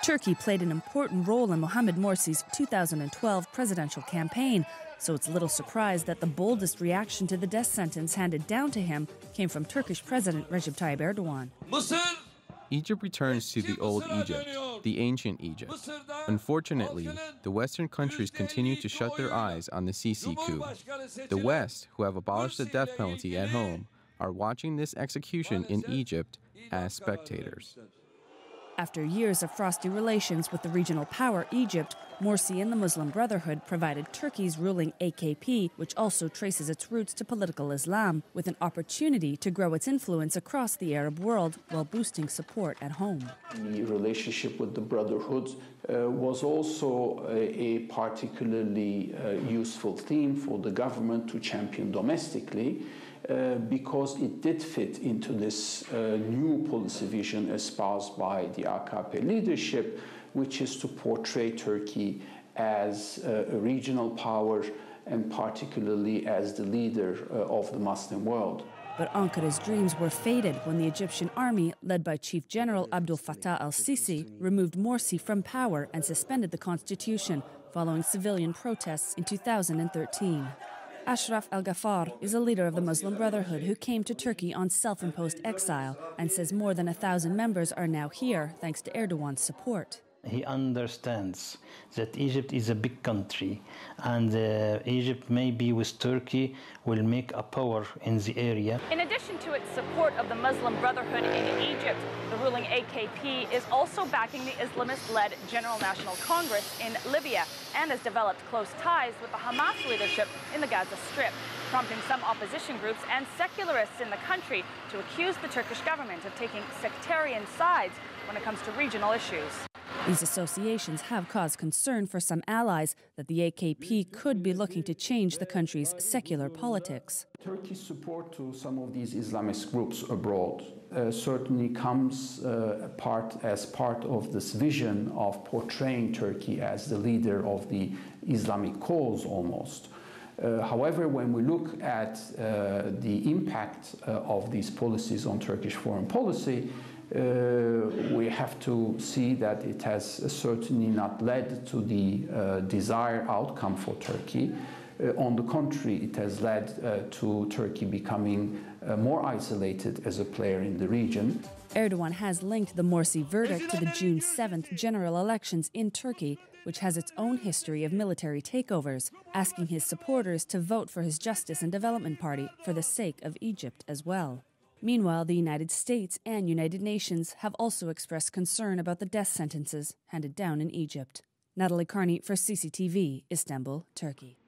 Turkey played an important role in Mohammed Morsi's 2012 presidential campaign, so it's little surprise that the boldest reaction to the death sentence handed down to him came from Turkish President Recep Tayyip Erdogan. Egypt returns to the old Egypt, the ancient Egypt. Unfortunately, the Western countries continue to shut their eyes on the Sisi coup. The West, who have abolished the death penalty at home, are watching this execution in Egypt as spectators. After years of frosty relations with the regional power Egypt, Morsi and the Muslim Brotherhood provided Turkey's ruling AKP, which also traces its roots to political Islam, with an opportunity to grow its influence across the Arab world while boosting support at home. The relationship with the Brotherhood was also a particularly useful theme for the government to champion domestically, because it did fit into this new policy vision espoused by the AKP leadership, which is to portray Turkey as a regional power and particularly as the leader of the Muslim world. But Ankara's dreams were faded when the Egyptian army, led by Chief General Abdel Fattah al-Sisi, removed Morsi from power and suspended the constitution following civilian protests in 2013. Ashraf al-Ghaffar is a leader of the Muslim Brotherhood who came to Turkey on self-imposed exile and says more than 1,000 members are now here thanks to Erdogan's support. He understands that Egypt is a big country, and Egypt, maybe with Turkey, will make a power in the area. In addition to its support of the Muslim Brotherhood in Egypt, the ruling AKP is also backing the Islamist-led General National Congress in Libya and has developed close ties with the Hamas leadership in the Gaza Strip, prompting some opposition groups and secularists in the country to accuse the Turkish government of taking sectarian sides when it comes to regional issues. These associations have caused concern for some allies that the AKP could be looking to change the country's secular politics. Turkey's support to some of these Islamist groups abroad certainly comes as part of this vision of portraying Turkey as the leader of the Islamic cause almost. However, when we look at the impact of these policies on Turkish foreign policy, we have to see that it has certainly not led to the desired outcome for Turkey. On the contrary, it has led to Turkey becoming more isolated as a player in the region. Erdogan has linked the Morsi verdict to the June 7th general elections in Turkey, which has its own history of military takeovers, asking his supporters to vote for his Justice and Development Party for the sake of Egypt as well. Meanwhile, the United States and United Nations have also expressed concern about the death sentences handed down in Egypt. Natalie Carney for CCTV, Istanbul, Turkey.